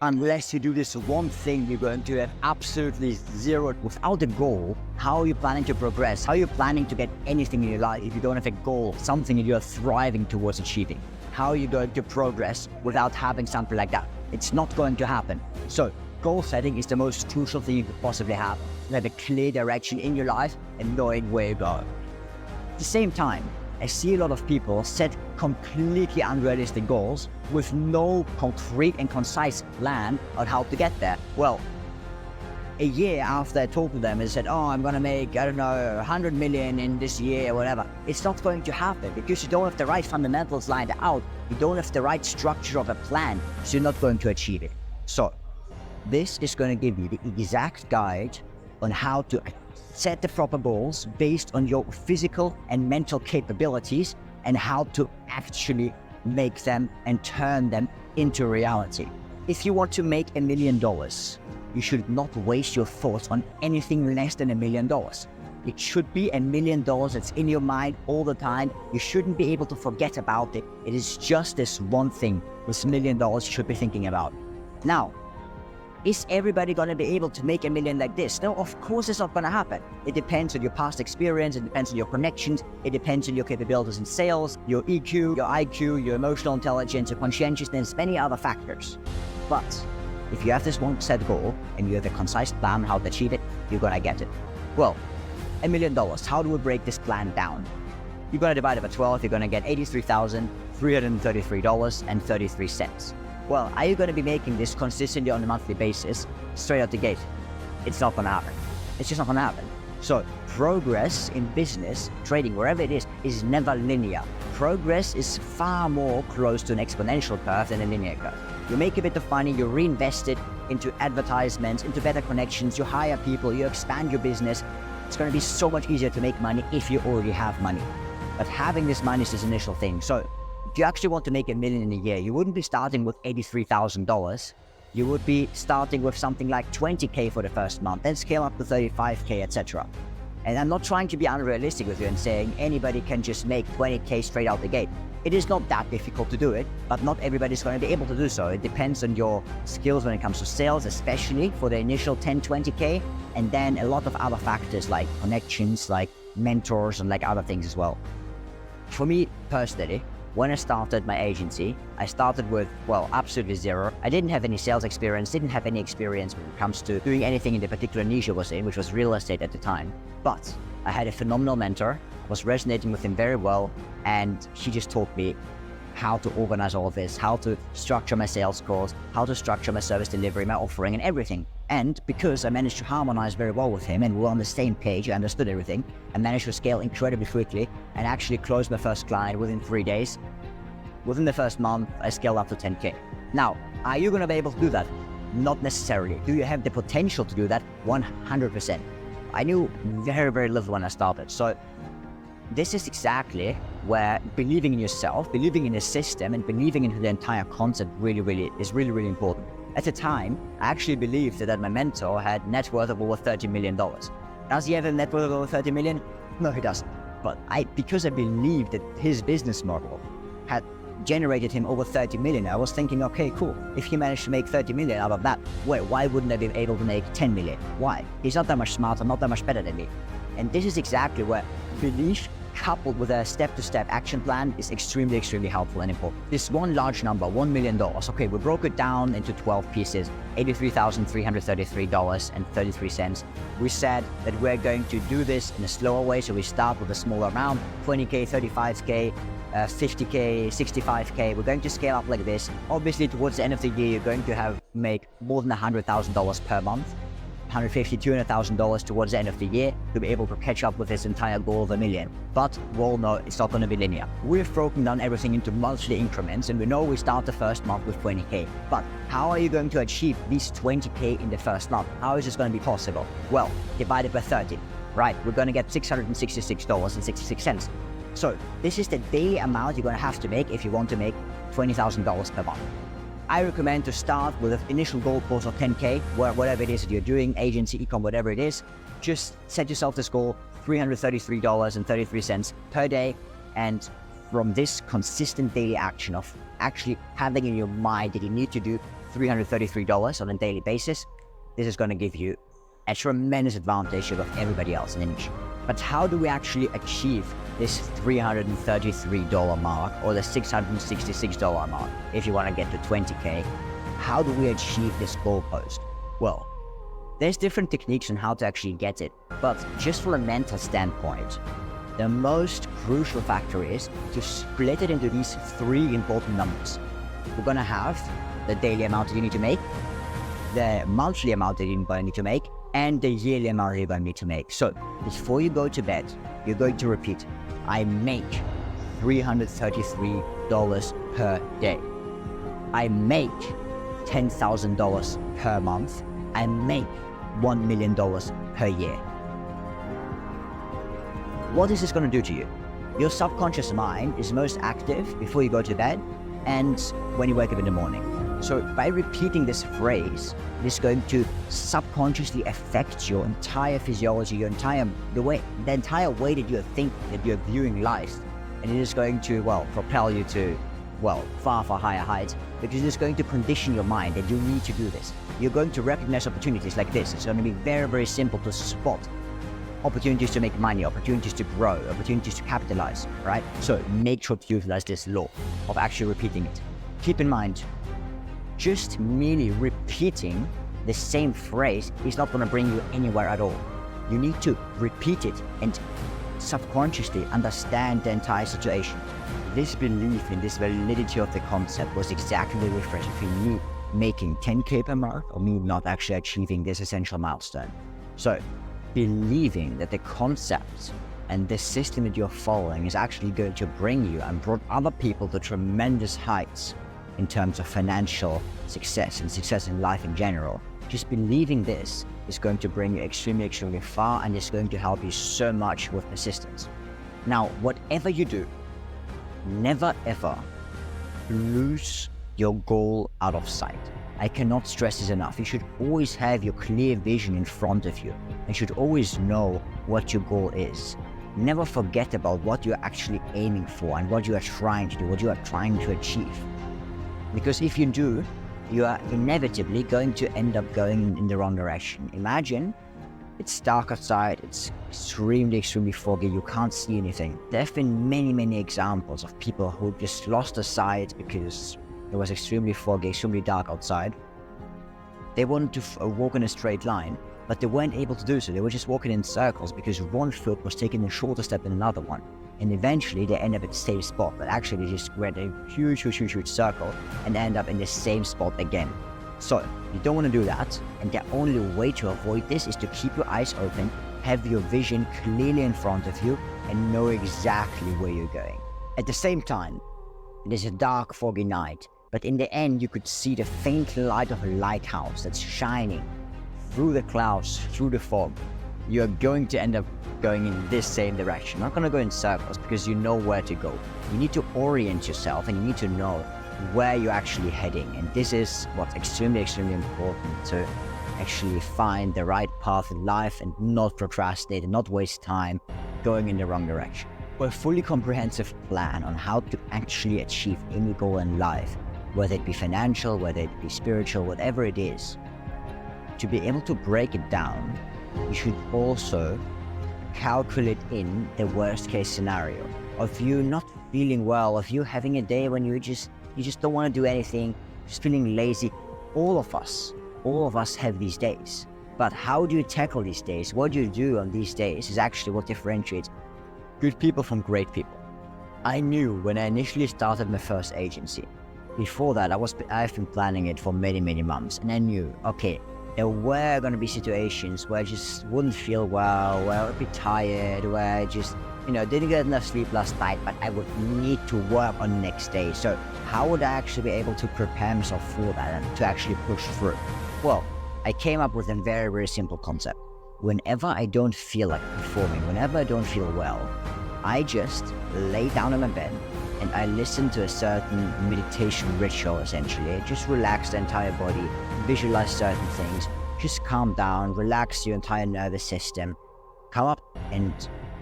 Unless you do this one thing, you're going to have absolutely zero. Without a goal, how are you planning to progress? How are you planning to get anything in your life if you don't have a goal, something that you're thriving towards achieving? How are you going to progress without having something like that? It's not going to happen. So goal setting is the most crucial thing you could possibly have. You have a clear direction in your life and knowing where you go. At the same time, I see a lot of people set completely unrealistic goals with no concrete and concise plan on how to get there. Well, a year after I talked to them and said, oh, I'm gonna make, I don't know, 100 million in this year or whatever, it's not going to happen because you don't have the right fundamentals lined out. You don't have the right structure of a plan, so you're not going to achieve it. So this is going to give you the exact guide on how to set the proper goals based on your physical and mental capabilities and how to actually make them and turn them into reality. If you want to make $1 million, you should not waste your thoughts on anything less than $1 million. It should be $1 million that's in your mind all the time. You shouldn't be able to forget about it. It is just this one thing with $1 million you should be thinking about. Now, is everybody going to be able to make $1 million like this? No, of course it's not going to happen. It depends on your past experience, it depends on your connections, it depends on your capabilities in sales, your EQ, your IQ, your emotional intelligence, your conscientiousness, many other factors. But if you have this one set goal and you have a concise plan on how to achieve it, you're going to get it. Well, $1 million, how do we break this plan down? You're going to divide it by 12, you're going to get $83,333.33. Well, are you going to be making this consistently on a monthly basis, straight out the gate? It's not going to happen. It's just not going to happen. So progress in business, trading, wherever it is never linear. Progress is far more close to an exponential curve than a linear curve. You make a bit of money, you reinvest it into advertisements, into better connections, you hire people, you expand your business. It's going to be so much easier to make money if you already have money. But having this money is this initial thing. So if you actually want to make $1 million in a year, you wouldn't be starting with $83,000. You would be starting with something like 20K for the first month, then scale up to 35K, etc. And I'm not trying to be unrealistic with you and saying anybody can just make 20K straight out the gate. It is not that difficult to do it, but not everybody's going to be able to do so. It depends on your skills when it comes to sales, especially for the initial 10, 20K, and then a lot of other factors like connections, like mentors, and like other things as well. For me personally, when I started my agency, I started with, well, absolutely zero. I didn't have any sales experience, didn't have any experience when it comes to doing anything in the particular niche I was in, which was real estate at the time. But I had a phenomenal mentor, was resonating with him very well, and he just taught me how to organize all of this, how to structure my sales calls, how to structure my service delivery, my offering, and everything. And because I managed to harmonize very well with him and we were on the same page, I understood everything, I managed to scale incredibly quickly and actually close my first client within 3 days. Within the first month, I scaled up to 10K. Now, are you going to be able to do that? Not necessarily. Do you have the potential to do that? 100%. I knew very, very little when I started. So this is exactly where believing in yourself, believing in a system, and believing in the entire concept really important. At the time, I actually believed that my mentor had net worth of over $30 million. Does he have a net worth of over 30 million? No, he doesn't. But because I believed that his business model had generated him over 30 million, I was thinking, okay, cool. If he managed to make 30 million out of that, why wouldn't I be able to make 10 million? Why? He's not that much smarter, not that much better than me. And this is exactly where belief coupled with a step-to-step action plan is extremely helpful and important. This one large number, $1 million, okay, we broke it down into 12 pieces, $83,333.33. We said that we're going to do this in a slower way, so we start with a smaller amount, 20K, 35K, 50K, 65K. We're going to scale up like this. Obviously, towards the end of the year, you're going to make more than $100,000 per month. $150,000, $200,000 towards the end of the year to be able to catch up with this entire goal of $1 million. But we all know it's not going to be linear. We've broken down everything into monthly increments, and we know we start the first month with 20K. But how are you going to achieve these 20K in the first month? How is this going to be possible? Well, divided by 30, right? We're going to get $666.66. So this is the daily amount you're going to have to make if you want to make $20,000 per month. I recommend to start with an initial goal course of 10K, whatever it is that you're doing, agency, ecom, whatever it is. Just set yourself this goal, $333.33 per day. And from this consistent daily action of actually having in your mind that you need to do $333 on a daily basis, this is going to give you a tremendous advantage over everybody else in the niche. But how do we actually achieve this $333 mark or the $666 mark if you want to get to 20K? How do we achieve this goalpost? Well, there's different techniques on how to actually get it, but just from a mental standpoint, the most crucial factor is to split it into these three important numbers. We're going to have the daily amount that you need to make, the monthly amount that you're going to need to make, and the yearly amount that you're going to need to make. So before you go to bed, you're going to repeat, I make $333 per day. I make $10,000 per month. I make $1 million per year. What is this going to do to you? Your subconscious mind is most active before you go to bed and when you wake up in the morning. So by repeating this phrase, it is going to subconsciously affect your entire physiology, the entire way that you're thinking, that you're viewing life. And it is going to, propel you to, far, far higher heights, because it's going to condition your mind that you need to do this. You're going to recognize opportunities like this. It's going to be very, very simple to spot opportunities to make money, opportunities to grow, opportunities to capitalize, right? So make sure to utilize this law of actually repeating it. Keep in mind, just merely repeating the same phrase is not going to bring you anywhere at all. You need to repeat it and subconsciously understand the entire situation. This belief in this validity of the concept was exactly the difference between me making 10K per month or me not actually achieving this essential milestone. So believing that the concept and the system that you're following is actually going to bring you and brought other people to tremendous heights in terms of financial success and success in life in general. Just believing this is going to bring you extremely, extremely far, and it's going to help you so much with persistence. Now, whatever you do, never ever lose your goal out of sight. I cannot stress this enough. You should always have your clear vision in front of you and should always know what your goal is. Never forget about what you're actually aiming for and what you are trying to do, what you are trying to achieve. Because if you do, you are inevitably going to end up going in the wrong direction. Imagine it's dark outside, it's extremely, extremely foggy, you can't see anything. There have been many, many examples of people who just lost their sight because it was extremely foggy, extremely dark outside. They wanted to walk in a straight line, but they weren't able to do so. They were just walking in circles because one foot was taking a shorter step than another one. And eventually they end up at the same spot, but actually they just went a huge circle and end up in the same spot again. So you don't want to do that, and the only way to avoid this is to keep your eyes open, have your vision clearly in front of you, and know exactly where you're going. At the same time, it is a dark, foggy night, but in the end you could see the faint light of a lighthouse that's shining through the clouds, through the fog. You're going to end up going in this same direction. Not going to go in circles because you know where to go. You need to orient yourself and you need to know where you're actually heading. And this is what's extremely, extremely important, to actually find the right path in life and not procrastinate and not waste time going in the wrong direction. A fully comprehensive plan on how to actually achieve any goal in life, whether it be financial, whether it be spiritual, whatever it is, to be able to break it down, you should also calculate in the worst case scenario of you not feeling well, of you having a day when you just don't want to do anything, just feeling lazy. All of us have these days. But how do you tackle these days? What do you do on these days is actually what differentiates good people from great people. I knew when I initially started my first agency. Before that, I've been planning it for many, many months, and I knew, okay, there were going to be situations where I just wouldn't feel well, where I'd be tired, where I just, didn't get enough sleep last night, but I would need to work on the next day. So how would I actually be able to prepare myself for that and to actually push through? Well, I came up with a very, very simple concept. Whenever I don't feel like performing, whenever I don't feel well, I just lay down on my bed and I listen to a certain meditation ritual, essentially. I just relax the entire body, visualize certain things, just calm down, relax your entire nervous system, come up and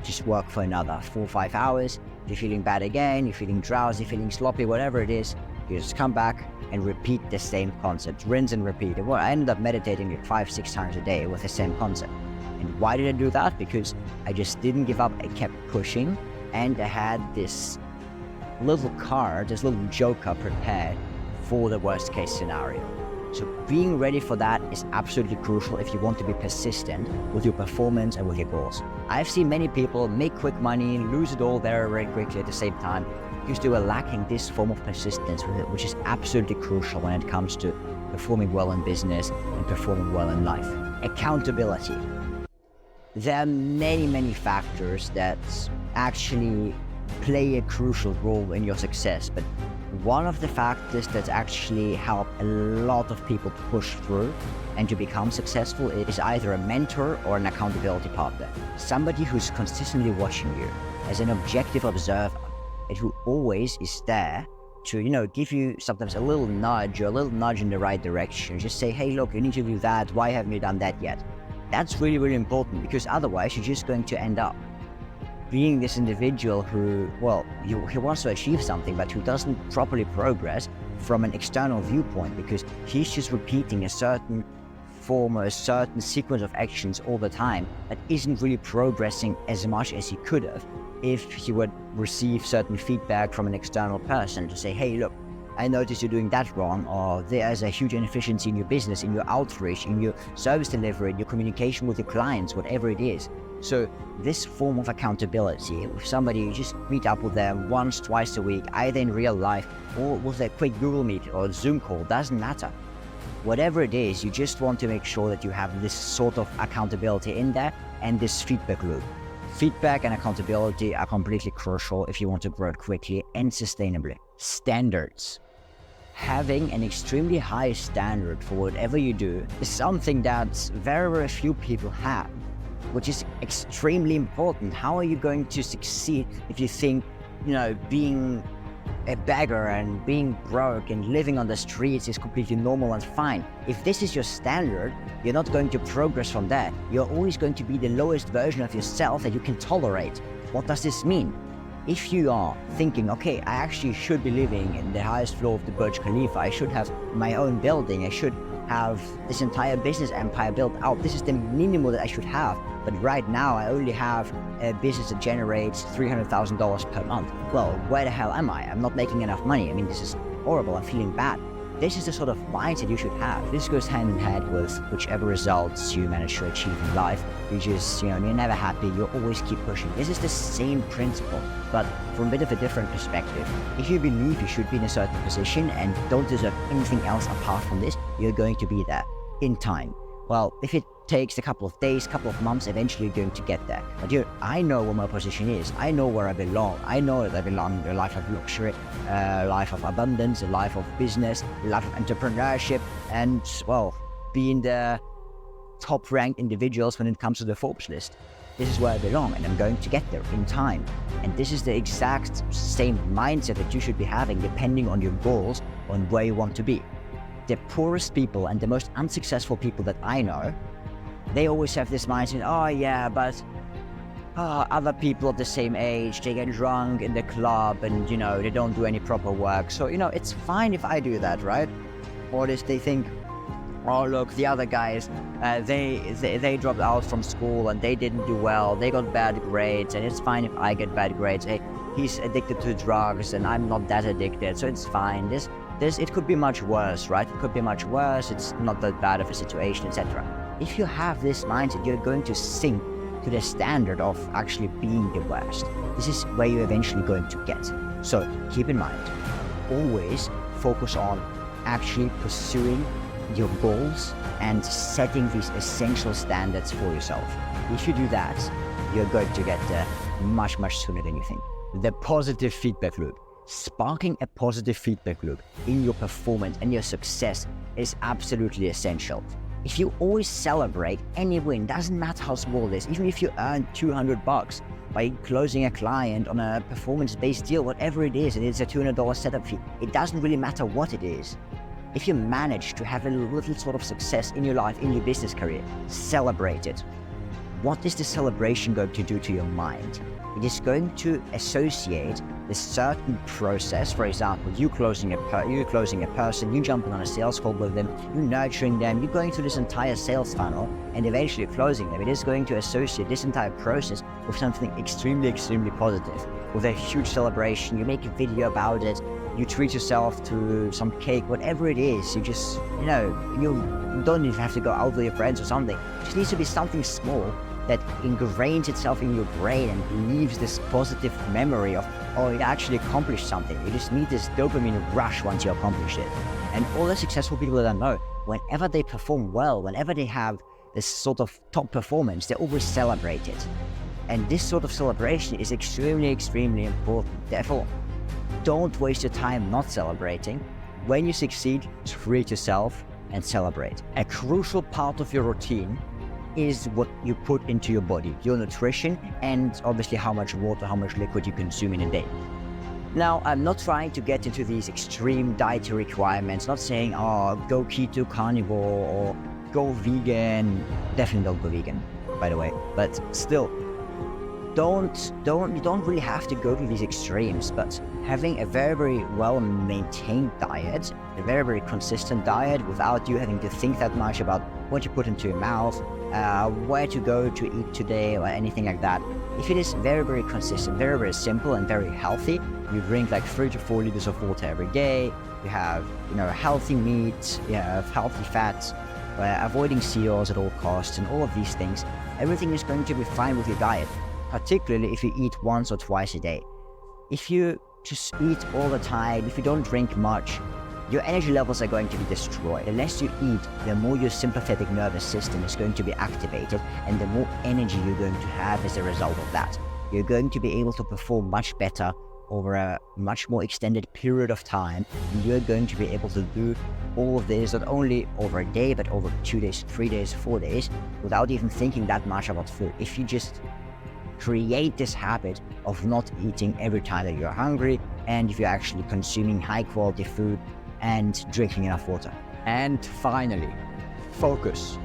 just work for another 4 or 5 hours. If you're feeling bad again, you're feeling drowsy, feeling sloppy, whatever it is, You just come back and repeat the same concept, rinse and repeat. Well, I ended up meditating like 5-6 times a day with the same concept. And why did I do that? Because I just didn't give up. I kept pushing, and I had this little card, this little joker prepared for the worst case scenario. So being ready for that is absolutely crucial if you want to be persistent with your performance and with your goals. I've seen many people make quick money, lose it all very quickly at the same time because they were lacking this form of persistence, which is absolutely crucial when it comes to performing well in business and performing well in life. Accountability. There are many factors that actually play a crucial role in your success, but one of the factors that actually help a lot of people to push through and to become successful is either a mentor or an accountability partner. Somebody who's consistently watching you as an objective observer and who always is there to, give you sometimes a little nudge or a little nudge in the right direction. Just say, hey, look, you need to do that. Why haven't you done that yet? That's really important, because otherwise you're just going to end up being this individual who, he wants to achieve something, but who doesn't properly progress from an external viewpoint, because he's just repeating a certain form or a certain sequence of actions all the time that isn't really progressing as much as he could have if he would receive certain feedback from an external person to say, hey, look, I noticed you're doing that wrong, or there's a huge inefficiency in your business, in your outreach, in your service delivery, in your communication with your clients, whatever it is. So this form of accountability with somebody, you just meet up with them once, twice a week, either in real life or with a quick Google Meet or Zoom call, doesn't matter. Whatever it is, you just want to make sure that you have this sort of accountability in there and this feedback loop. Feedback and accountability are completely crucial if you want to grow quickly and sustainably. Standards. Having an extremely high standard for whatever you do is something that very few people have, which is extremely important. How are you going to succeed if you think, being a beggar and being broke and living on the streets is completely normal and fine? If this is your standard, you're not going to progress from that. You're always going to be the lowest version of yourself that you can tolerate. What does this mean? If you are thinking, okay, I actually should be living in the highest floor of the Burj Khalifa, I should have my own building, I should have this entire business empire built out, this is the minimum that I should have, but right now I only have a business that generates $300,000 per month. Well, where the hell am I? I'm not making enough money. I mean, this is horrible. I'm feeling bad. This is the sort of mindset you should have. This goes hand in hand with whichever results you manage to achieve in life. You're never happy. You always keep pushing. This is the same principle, but from a bit of a different perspective. If you believe you should be in a certain position and don't deserve anything else apart from this, you're going to be there in time. Well, if it takes a couple of days, couple of months, eventually you're going to get there. But I know where my position is. I know where I belong. I know that I belong in a life of luxury, a life of abundance, a life of business, a life of entrepreneurship, and, being the top-ranked individuals when it comes to the Forbes list. This is where I belong, and I'm going to get there in time. And this is the exact same mindset that you should be having depending on your goals, on where you want to be. The poorest people and the most unsuccessful people that I know, they always have this mindset, other people of the same age, they get drunk in the club and, they don't do any proper work. So, it's fine if I do that, right? Or if they think, oh, look, the other guys, they dropped out from school and they didn't do well. They got bad grades, and it's fine if I get bad grades. Hey, he's addicted to drugs and I'm not that addicted, so it's fine. It could be much worse, right? It could be much worse. It's not that bad of a situation, etc. If you have this mindset, you're going to sink to the standard of actually being the worst. This is where you're eventually going to get. So keep in mind, always focus on actually pursuing your goals and setting these essential standards for yourself. If you do that, you're going to get there much sooner than you think. The positive feedback loop. Sparking a positive feedback loop in your performance and your success is absolutely essential. If you always celebrate any win, doesn't matter how small it is, even if you earn $200 by closing a client on a performance-based deal, whatever it is, and it's a $200 setup fee, it doesn't really matter what it is. If you manage to have a little sort of success in your life, in your business career, celebrate it. what is the celebration going to do to your mind? It is going to associate a certain process. For example, you closing a person, you jumping on a sales call with them, you nurturing them, you're going through this entire sales funnel and eventually closing them. It is going to associate this entire process with something extremely, extremely positive, with a huge celebration. You make a video about it, you treat yourself to some cake, whatever it is. You just, you don't even have to go out with your friends or something. It just needs to be something small that ingrains itself in your brain and leaves this positive memory of, oh, you actually accomplished something. You just need this dopamine rush once you accomplish it. And all the successful people that I know, whenever they perform well, whenever they have this sort of top performance, they always celebrate it. And this sort of celebration is extremely, extremely important. Therefore, don't waste your time not celebrating. When you succeed, treat yourself and celebrate. A crucial part of your routine is what you put into your body, your nutrition, and obviously how much water, how much liquid you consume in a day. Now, I'm not trying to get into these extreme dietary requirements, not saying, oh, go keto, carnivore, or go vegan. Definitely don't go vegan, by the way, but still, you don't really have to go to these extremes, but having a very, very well-maintained diet, a very, very consistent diet without you having to think that much about what you put into your mouth, where to go to eat today or anything like that. If it is very, very consistent, very, very simple and very healthy, you drink like 3 to 4 liters of water every day, you have, healthy meat, you have healthy fats, avoiding COs at all costs and all of these things, everything is going to be fine with your diet, particularly if you eat once or twice a day. If you just eat all the time, if you don't drink much, your energy levels are going to be destroyed. The less you eat, the more your sympathetic nervous system is going to be activated, and the more energy you're going to have as a result of that. You're going to be able to perform much better over a much more extended period of time, and you're going to be able to do all of this not only over a day, but over 2 days, 3 days, 4 days, without even thinking that much about food. If you just create this habit of not eating every time that you're hungry, and if you're actually consuming high quality food and drinking enough water. And finally, focus.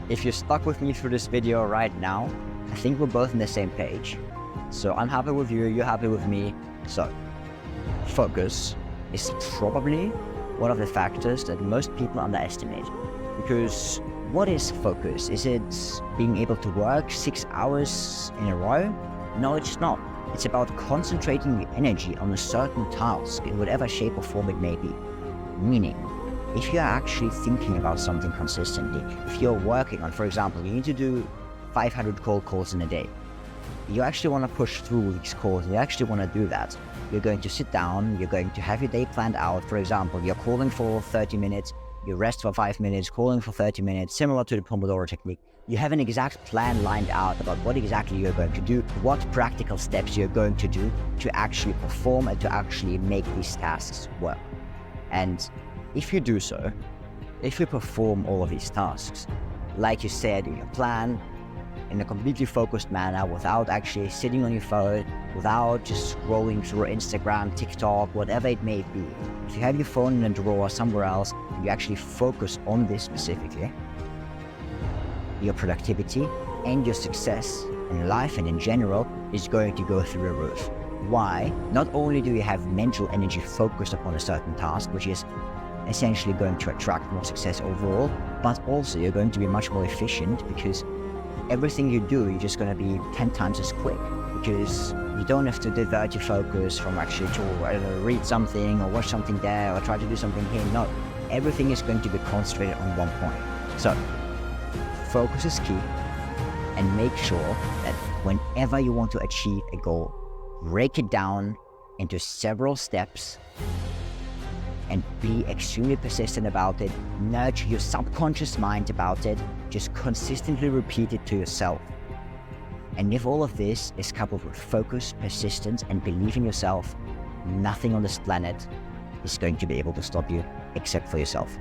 If you're stuck with me through this video right now, I think we're both on the same page. So I'm happy with you, you're happy with me. So focus is probably one of the factors that most people underestimate. Because what is focus? Is it being able to work 6 hours in a row? No, it's not. It's about concentrating your energy on a certain task in whatever shape or form it may be. Meaning, if you're actually thinking about something consistently, if you're working on, for example, you need to do 500 cold calls in a day, you actually want to push through these calls, you actually want to do that, you're going to sit down, you're going to have your day planned out. For example, you're calling for 30 minutes, you rest for 5 minutes, calling for 30 minutes, similar to the Pomodoro technique. You have an exact plan lined out about what exactly you're going to do, what practical steps you're going to do to actually perform and to actually make these tasks work. And if you do so, if you perform all of these tasks, like you said in your plan, in a completely focused manner, without actually sitting on your phone, without just scrolling through Instagram, TikTok, whatever it may be, if you have your phone in a drawer somewhere else, and you actually focus on this specifically, your productivity and your success in life and in general is going to go through the roof. Why? Not only do you have mental energy focused upon a certain task, which is essentially going to attract more success overall, but also you're going to be much more efficient because everything you do, you're just going to be 10 times as quick, because you don't have to divert your focus from actually to read something or watch something there or try to do something here. No, everything is going to be concentrated on one point. So focus is key, and make sure that whenever you want to achieve a goal, break it down into several steps and be extremely persistent about it. Nurture your subconscious mind about it. Just consistently repeat it to yourself. And if all of this is coupled with focus, persistence, and belief in yourself, nothing on this planet is going to be able to stop you except for yourself.